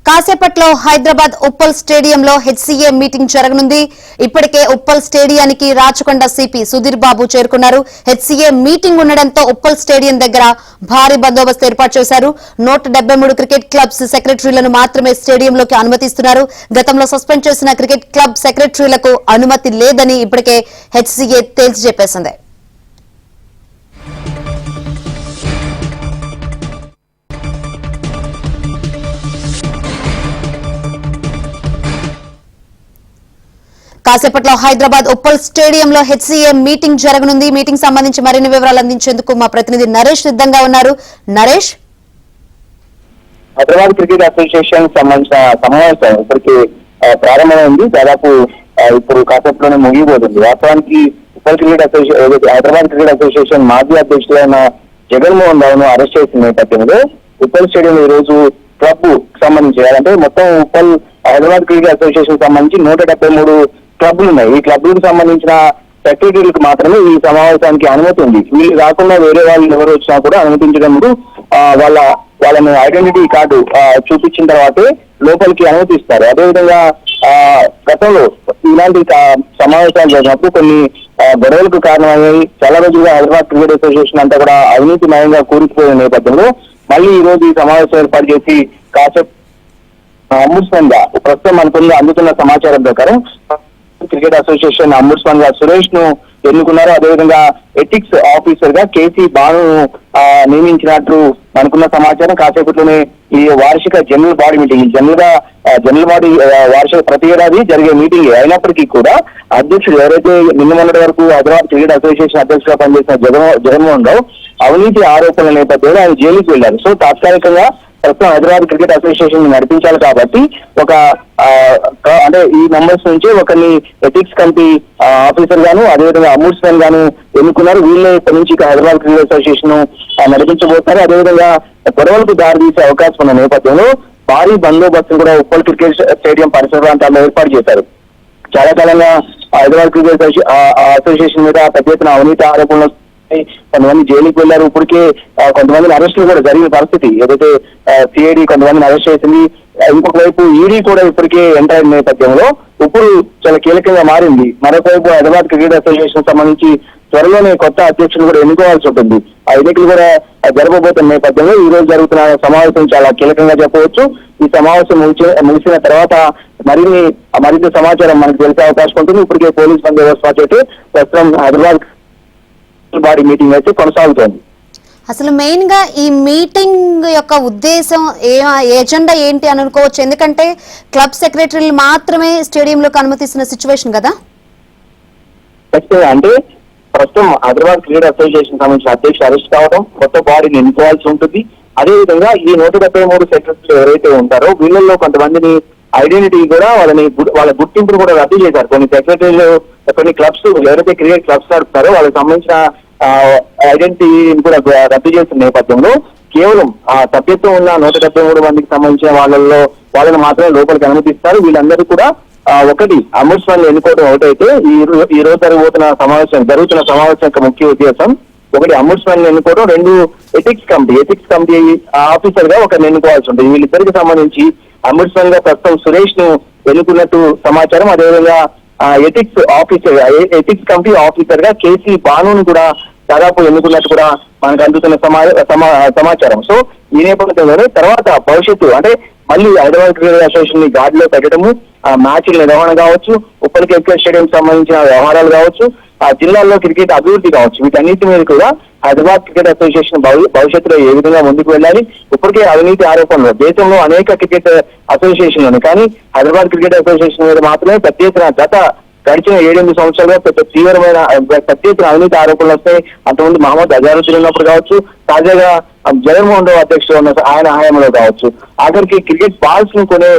కాసేపట్లో హైదరాబాద్ ఉప్పల్ స్టేడియంలో HCA meeting జరగనుంది. ఇప్పటికే ఉప్పల్ స్టేడియానికి రాచకొండ సిపి సుధీర్ బాబు చేరుకున్నారు. హెచ్సీఏ మీటింగ్ ఉండడంతో ఉప్పల్ స్టేడియం దగ్గర భారీ బందోబస్తు ఏర్పాటు చేశారు. 173 క్రికెట్ క్లబ్స్ సెక్రటరీలను మాత్రమే స్టేడియంలోకి అనుమతిస్తున్నారు. గతంలో సస్పెండ్ చేసిన క్రికెట్ క్లబ్ సెక్రటరీలకు అనుమతి లేదని ఇప్పటికే హెచ్సీఏ తేల్చి చెప్పేసింది. కాసేపట్లో హైదరాబాద్ ఉప్పల్ స్టేడియంలో హెచ్సీఏ మీటింగ్ జరగనుంది. మీటింగ్ సంబంధించి మరిన్ని వివరాలు అందించేందుకు మా ప్రతినిధి నరేష్ సిద్ధంగా ఉన్నారు. నరేష్, హైదరాబాద్ క్రికెట్ అసోసియేషన్ సంబంధించిన సమావేశం ఇప్పటికి ప్రారంభమైంది. దాదాపు ఇప్పుడు కాసేపట్లోనే ముగిపోతుంది. వాస్తవానికి Uppal cricket association Hyderabad cricket association మాజీ అధ్యక్షులైన జగన్మోహన్ రావును అరెస్ట్ చేసిన నేపథ్యంలో ఉప్పల్ స్టేడియం ఈ రోజు క్లబ్ సంబంధించి అంటే మొత్తం ఉప్పల్ హైదరాబాద్ క్రికెట్ అసోసియేషన్ సంబంధించి 173 క్లబ్లు ఉన్నాయి. ఈ క్లబ్లకు సంబంధించిన సెక్రటరీలకు మాత్రమే ఈ సమావేశానికి అనుమతి ఉంది. వీళ్ళు కాకుండా వేరే వాళ్ళు ఎవరు వచ్చినా కూడా అనుమతించడంలో వాళ్ళని ఐడెంటిటీ కార్డు చూపించిన తర్వాతే లోపలికి అనుమతిస్తారు. అదేవిధంగా గతంలో ఇలాంటి సమావేశాలు జరిగినప్పుడు కొన్ని గొడవలకు కారణమయ్యాయి. చాలా రోజులుగా హైదరాబాద్ క్రికెట్ అసోసియేషన్ అంతా కూడా అవినీతిమయంగా కూరుకుపోయిన నేపథ్యంలో మళ్ళీ ఈ రోజు ఈ సమావేశం ఏర్పాటు చేసి కాసేపు అంబుడ్స్మన్ గా ప్రస్తుతం మనకు అందుతున్న సమాచారం ప్రకారం క్రికెట్ అసోసియేషన్ అంబుడ్స్మన్ గా సురేష్ ను ఎన్నుకున్నారు. అదేవిధంగా ఎథిక్స్ ఆఫీసర్ గా కేసీ బాను నియమించినట్లు మనకున్న సమాచారం. కాసేపట్లోనే ఈ వార్షిక general body meeting general body వార్షిక ప్రతి ఏడాది జరిగే మీటింగ్ అయినప్పటికీ కూడా అధ్యక్షుడు ఎవరైతే నిన్న మొన్నటి వరకు హైదరాబాద్ క్రికెట్ అసోసియేషన్ అధ్యక్షుడిగా పనిచేసిన జగన్మోహన్ రావు అవినీతి ఆరోపణల నేపథ్యంలో ఆయన జైలుకి వెళ్లారు. సో తాత్కాలికంగా ప్రస్తుతం హైదరాబాద్ క్రికెట్ అసోసియేషన్ నడిపించాలి కాబట్టి అంటే ఈ మెంబర్స్ నుంచి ఒకరిని ఎథిక్స్ కమిటీ ఆఫీసర్ గాను అదేవిధంగా అంబుడ్స్మన్ గాను ఎన్నుకున్నారు. వీళ్ళే ఇప్పటి నుంచి హైదరాబాద్ క్రికెట్ అసోసియేషన్ నడిపించబోతున్నారు. అదేవిధంగా గొడవలకు దారితీసే అవకాశం ఉన్న నేపథ్యంలో భారీ బందోబస్తు కూడా ఉప్పల్ క్రికెట్ స్టేడియం పరిసర ప్రాంతాల్లో ఏర్పాటు చేశారు. చాలా కాలంగా హైదరాబాద్ క్రికెట్ అసోసియేషన్ మీద పెద్ద ఎత్తున అవినీతి ఆరోపణలు కొంతమంది జైలుకి వెళ్లారు. ఇప్పటికే కొంతమందిని అరెస్టులు కూడా జరిగిన పరిస్థితి. ఏదైతే సిఐడి కొంతమందిని అరెస్ట్ చేసింది. ఇంకొక వైపు ఈడీ కూడా ఇప్పటికే ఎంటర్ అయిన నేపథ్యంలో ఇప్పుడు చాలా కీలకంగా మారింది. మరొక వైపు హైదరాబాద్ క్రికెట్ అసోసియేషన్ సంబంధించి త్వరలోనే కొత్త అధ్యక్షులు కూడా ఎన్నుకోవాల్సి ఉంటుంది. ఆ ఎన్నికలు కూడా జరగబోతున్న నేపథ్యంలో ఈ రోజు జరుగుతున్న సమావేశం చాలా కీలకంగా చెప్పవచ్చు. ఈ సమావేశం ముగిసిన తర్వాత మరింత సమాచారం మనకు తెలిసే అవకాశం ఉంటుంది. ఇప్పటికే పోలీస్ బందోబస్తు చేస్తే ప్రస్తుతం హైదరాబాద్ బాడీ మీటింగ్ అయితే కొనసాగుతోంది. అసలు మెయిన్ గా ఈ మీటింగ్ యొక్క ఉద్దేశం ఎజెండా ఏంటి అని అనుకోవచ్చు? ఎందుకంటే క్లబ్ సెక్రటరీలు మాత్రమే స్టేడియంలోకి అనుమతిస్తున్న సిచ్యువేషన్ కదా. అంటే ప్రస్తుతం హైదరాబాద్ క్రికెట్ అసోసియేషన్ సంబంధించిన అధ్యక్షుడు అరెస్ట్ కావడం, కొత్త బాడీని ఎన్నుకోవాల్సి ఉంటుంది. అదేవిధంగా ఈ 173 సెక్రటరీలు ఎవరైతే ఉంటారో వీళ్ళల్లో కొంతమందిని ఐడెంటిటీ కూడా వాళ్ళ గుర్తింపును కూడా రద్దు చేశారు. కొన్ని సెక్రటరీలు కొన్ని క్లబ్స్ ఎవరైతే క్రికెట్ క్లబ్స్ నడుపుతారో వాళ్ళకి సంబంధించిన ఐడెంటిటీని కూడా రద్దు చేసిన నేపథ్యంలో కేవలం సభ్యత్వం ఉన్న 173 మందికి సంబంధించిన వాళ్ళని మాత్రమే లోపలికి అనుమతిస్తారు. వీళ్ళందరూ కూడా ఒకటి అంబుడ్స్మన్ ఎన్నుకోవడం ఒకటైతే ఈ రోజు జరుగుతున్న సమావేశం యొక్క ముఖ్య ఉద్దేశం ఒకటి అంబుడ్స్మన్ ఎన్నుకోవడం, 2 ఎథిక్స్ కమిటీ ఆఫీసర్ గా ఒకరిని ఎన్నుకోవాల్సి ఉంటుంది. వీళ్ళిద్దరికి సంబంధించి అంబుడ్స్మన్ గా ప్రస్తుతం సురేష్ ను ఎన్నుకున్నట్టు సమాచారం. అదేవిధంగా ఎథిక్స్ కమిటీ ఆఫీసర్ గా కేసీ బానుని కూడా దాదాపు ఎన్నుకున్నట్టు కూడా మనకు అందుతున్న సమాచారం. సో ఈ నేపథ్యంలోనే తర్వాత భవిష్యత్తు అంటే మళ్ళీ హైదరాబాద్ క్రికెట్ అసోసియేషన్ ని గాడిలో పెట్టడము, మ్యాచ్ల నిర్వహణ కావచ్చు, ఉప్పల్ క్రికెట్ స్టేడియం సంబంధించిన వ్యవహారాలు కావచ్చు, ఆ జిల్లాల్లో క్రికెట్ అభివృద్ధి కావచ్చు, వీటన్నిటి మీద కూడా హైదరాబాద్ క్రికెట్ అసోసియేషన్ భవిష్యత్తులో ఏ విధంగా ముందుకు వెళ్ళాలి. ఇప్పటికే అవినీతి ఆరోపణలు దేశంలో అనేక క్రికెట్ అసోసియేషన్లు కానీ హైదరాబాద్ క్రికెట్ అసోసియేషన్ మీద మాత్రమే పెద్ద ఎత్తున గడిచిన 7-8 సంవత్సరాలుగా తీవ్రమైన పెద్ద ఎత్తున అవినీతి ఆరోపణలు వస్తాయి. అంతకుముందు మహమ్మద్ అజారుద్దీన్ ఉన్నప్పుడు కావచ్చు, తాజాగా జగన్మోహన్ రావు అధ్యక్షుడు ఉన్న ఆయన హయాంలో కావచ్చు, ఆఖరికి క్రికెట్ బాల్స్ ను కొనే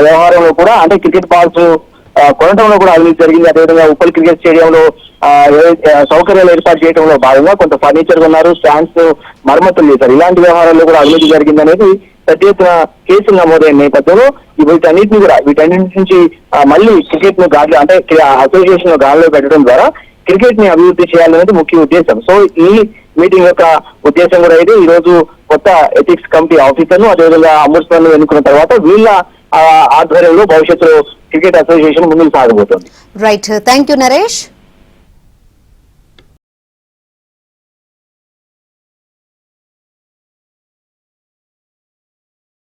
వ్యవహారంలో కూడా అంటే క్రికెట్ బాల్స్ కొనడంలో కూడా అవినీతి జరిగింది. అదేవిధంగా ఉప్పల్ క్రికెట్ స్టేడియంలో సౌకర్యాలు ఏర్పాటు చేయడంలో భాగంగా కొంత ఫర్నిచర్ కొన్నారు, స్టాండ్స్ మరమ్మతులు చేశారు. ఇలాంటి వ్యవహారాల్లో కూడా అవినీతి జరిగింది అనేది పెద్ద ఎత్తున కేసులు నమోదైన నేపథ్యంలో వీటన్నిటి నుంచి మళ్ళీ క్రికెట్ ను అసోసియేషన్ గాలిలో పెట్టడం ద్వారా క్రికెట్ ని అభివృద్ధి చేయాలనేది ముఖ్య ఉద్దేశం. సో ఈ మీటింగ్ యొక్క ఉద్దేశం కూడా అయితే ఈ రోజు కొత్త ఎథిక్స్ కమిటీ ఆఫీసర్ ను అదేవిధంగా అంబుడ్స్మన్ ఎన్నుకున్న తర్వాత వీళ్ళ ఆధ్వర్యంలో భవిష్యత్తులో క్రికెట్ అసోసియేషన్ ముందుకు సాగబోతోంది. Right, thank you Naresh.